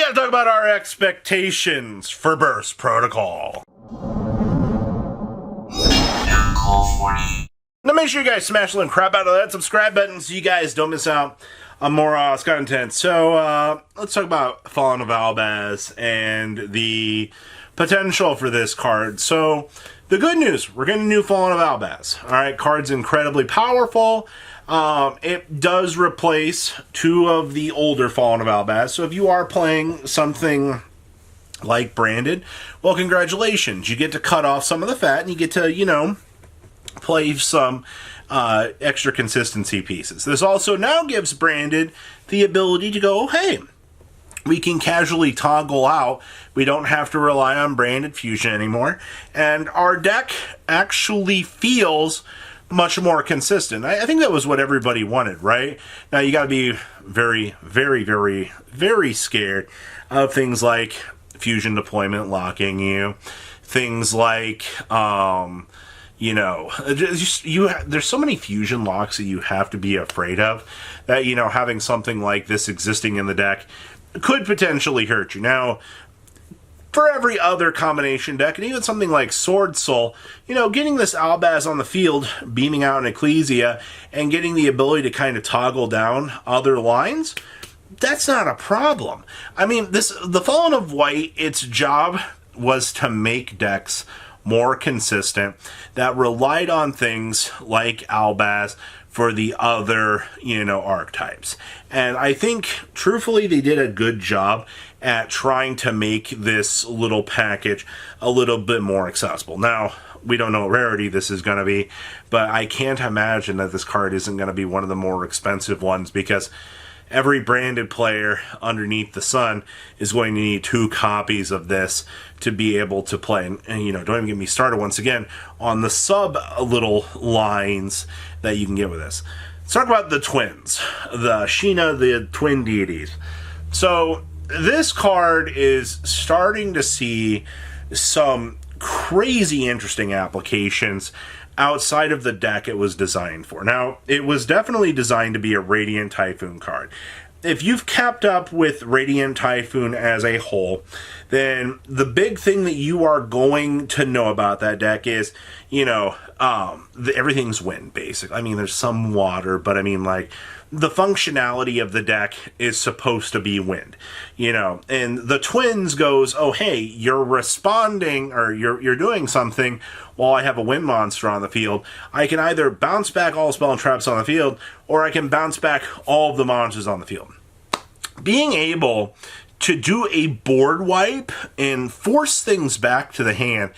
gotta talk about our expectations for Burst Protocol. Now make sure you guys smash the little crap out of that subscribe button so you guys don't miss out on more content. So let's talk about Fallen of Albaz and the potential for this card. So the good news, we're getting a new Fallen of Albaz. Alright, card's incredibly powerful. It does replace two of the older Fallen of Albaz. So if you are playing something like Branded, well, congratulations. You get to cut off some of the fat and you get to, you know, play some extra consistency pieces. This also now gives Branded the ability to go, hey, we can casually toggle out. We don't have to rely on Branded Fusion anymore. And our deck actually feels much more consistent. I think that was what everybody wanted, right? Now you got to be very, very, very, very scared of things like Fusion deployment locking you. Things like, you know, there's so many fusion locks that you have to be afraid of that, you know, having something like this existing in the deck could potentially hurt you. Now, for every other combination deck, and even something like Sword Soul, you know, getting this Albaz on the field, beaming out an Ecclesia, and getting the ability to kind of toggle down other lines, that's not a problem. I mean, the Fallen of White, its job was to make decks more consistent that relied on things like Albaz for the other, you know, archetypes. And I think, truthfully, they did a good job at trying to make this little package a little bit more accessible. Now, we don't know what rarity this is going to be, but I can't imagine that this card isn't going to be one of the more expensive ones, because every Branded player underneath the sun is going to need 2 copies of this to be able to play. And you know, don't even get me started once again on the sub little lines that you can get with this. Let's talk about the twins, the Sheena, the twin deities. So this card is starting to see some crazy interesting applications outside of the deck it was designed for. Now, it was definitely designed to be a Radiant Typhoon card. If you've kept up with Radiant Typhoon as a whole, then the big thing that you are going to know about that deck is, you know, everything's wind, basically. I mean, there's some water, but I mean, like, the functionality of the deck is supposed to be wind, you know, and the twins goes, oh, hey, you're responding, or you're doing something while I have a wind monster on the field. I can either bounce back all spell and traps on the field, or I can bounce back all of the monsters on the field. Being able to do a board wipe and force things back to the hand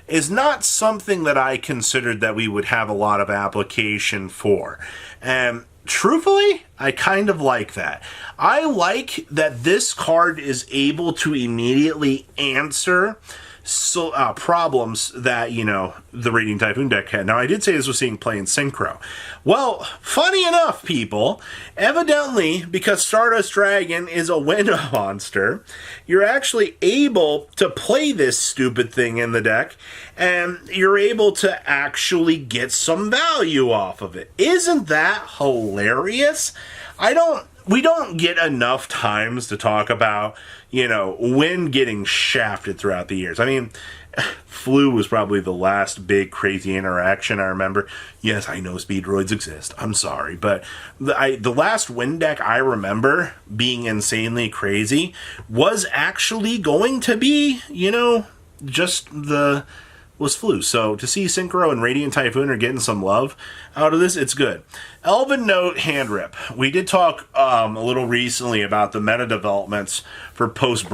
is not something that I considered that we would have a lot of application for. And truthfully, I kind of like that. I like that this card is able to immediately answer problems that, you know, the Radiant Typhoon deck had. Now, I did say this was seeing play in Synchro. Well, funny enough, people, evidently, because Stardust Dragon is a wind monster, you're actually able to play this stupid thing in the deck, and you're able to actually get some value off of it. Isn't that hilarious? We don't get enough times to talk about, you know, wind getting shafted throughout the years. I mean, Flu was probably the last big crazy interaction I remember. Yes, I know Speedroids exist. I'm sorry. But the last wind deck I remember being insanely crazy was actually going to be, you know, was Flu. So to see Synchro and Radiant Typhoon are getting some love out of this, it's good. Elven Note Hand Rip. We did talk a little recently about the meta developments for Burst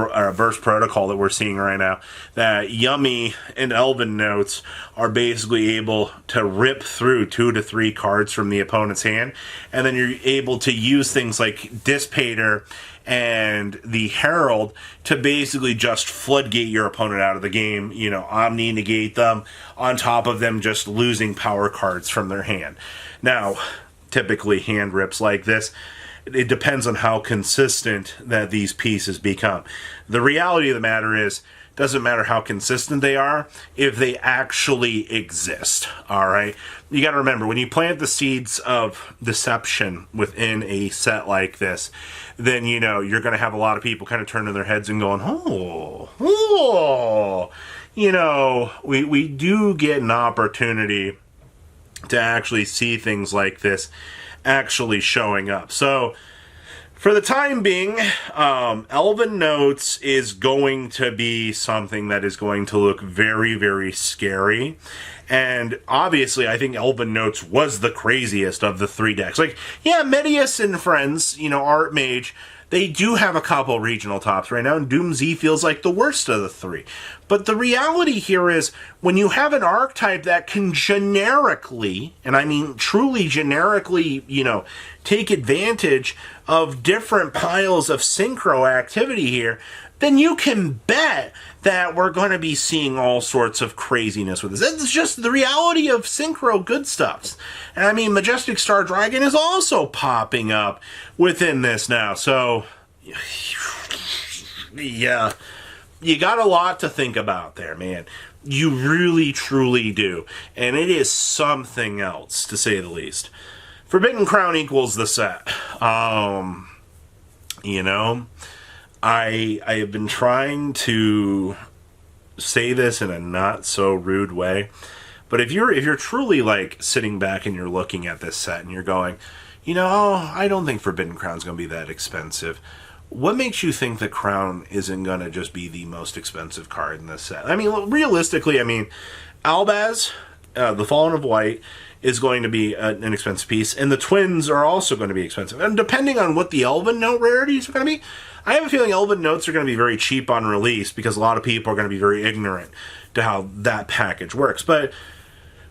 Protocol that we're seeing right now. That Yummy and Elven Notes are basically able to rip through 2 to 3 cards from the opponent's hand, and then you're able to use things like Dissipator and the Herald to basically just floodgate your opponent out of the game, you know, omni-negate them, on top of them just losing power cards from their hand. Now, typically hand rips like this it depends on how consistent that these pieces become. The reality of the matter is, doesn't matter how consistent they are if they actually exist. All right, you got to remember, when you plant the seeds of deception within a set like this, then you're going to have a lot of people kind of turning their heads and going, oh. We do get an opportunity to actually see things like this actually showing up. So for the time being, Elven Notes is going to be something that is going to look very, very scary. And obviously, I think Elven Notes was the craziest of the 3 decks. Like, yeah, Medius and friends, Art Mage, they do have a couple regional tops right now, and Doom Z feels like the worst of the 3. But the reality here is, when you have an archetype that can generically, and I mean truly generically, take advantage of different piles of synchro activity here, then you can bet that we're going to be seeing all sorts of craziness with this. It's just the reality of synchro good stuffs. And I mean, Majestic Star Dragon is also popping up within this now. So, yeah, you got a lot to think about there, man. You really, truly do. And it is something else, to say the least. Forbidden Crown equals the set. I have been trying to say this in a not so rude way, but if you're truly like sitting back and you're looking at this set and you're going, I don't think Forbidden Crown's going to be that expensive. What makes you think that Crown isn't going to just be the most expensive card in this set? I mean, realistically, Albaz, the Fallen of White, is going to be an expensive piece, and the Twins are also going to be expensive. And depending on what the Elven Note rarities are going to be, I have a feeling Elven Notes are going to be very cheap on release because a lot of people are going to be very ignorant to how that package works. But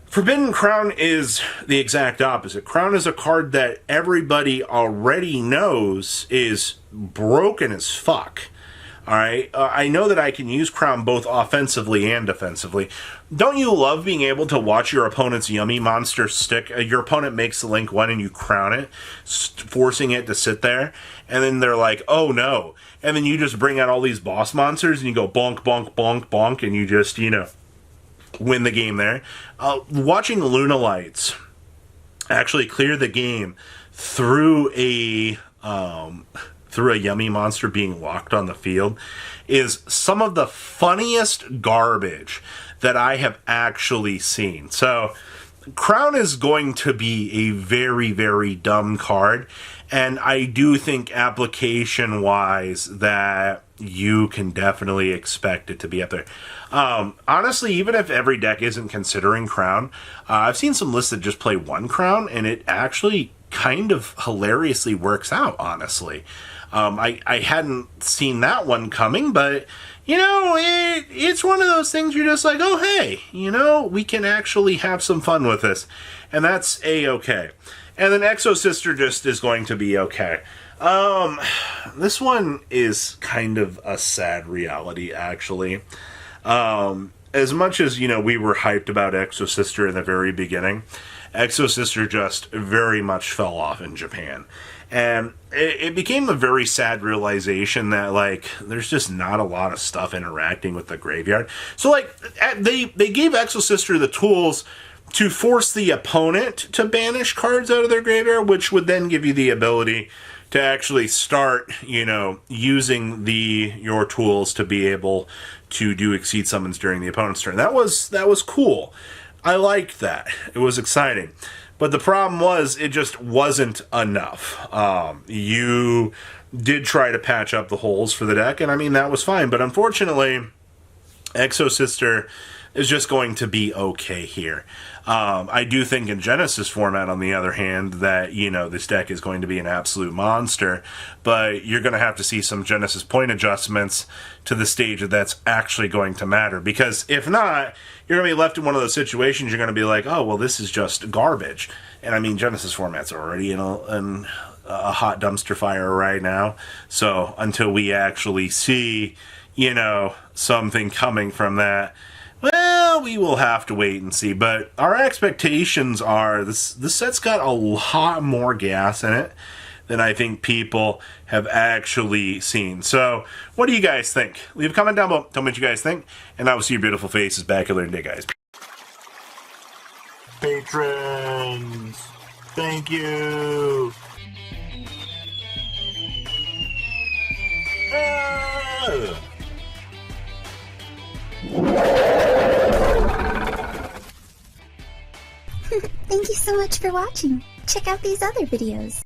Forbidden Crown is the exact opposite. Crown is a card that everybody already knows is broken as fuck. Alright, I know that I can use Crown both offensively and defensively. Don't you love being able to watch your opponent's Yummy Monster stick? Your opponent makes the Link 1 and you Crown it, forcing it to sit there, and then they're like, oh no. And then you just bring out all these boss monsters and you go bonk, bonk, bonk, bonk, and you just, win the game there. Watching Lunalights actually clear the game through a Yummy Monster being locked on the field is some of the funniest garbage that I have actually seen. So, Crown is going to be a very, very dumb card, and I do think application-wise that you can definitely expect it to be up there. Honestly, even if every deck isn't considering Crown, I've seen some lists that just play 1 Crown, and it actually kind of hilariously works out, honestly. I hadn't seen that one coming, but, it's one of those things you're just like, oh, hey, we can actually have some fun with this. And that's A-okay. And then Exo Sister just is going to be okay. This one is kind of a sad reality, actually. As much as, we were hyped about Exo Sister in the very beginning, Exo Sister just very much fell off in Japan. And it became a very sad realization that, there's just not a lot of stuff interacting with the graveyard. So, they gave Exo Sister the tools to force the opponent to banish cards out of their graveyard, which would then give you the ability to actually start, using your tools to be able to do Exceed Summons during the opponent's turn. That was cool. I liked that. It was exciting. But the problem was, it just wasn't enough. You did try to patch up the holes for the deck, and that was fine. But unfortunately, Exo Sister is just going to be okay here. I do think in Genesis format, on the other hand, that, this deck is going to be an absolute monster, but you're going to have to see some Genesis point adjustments to the stage that's actually going to matter, because if not, you're going to be left in one of those situations you're going to be like, oh, well, this is just garbage. And Genesis format's already in a hot dumpster fire right now, so until we actually see, something coming from that, well, we will have to wait and see. But our expectations are this set's got a lot more gas in it than I think people have actually seen. So, what do you guys think? Leave a comment down below. Tell me what you guys think. And I will see your beautiful faces back at later day, guys. Patrons, thank you. Thank you so much for watching. Check out these other videos.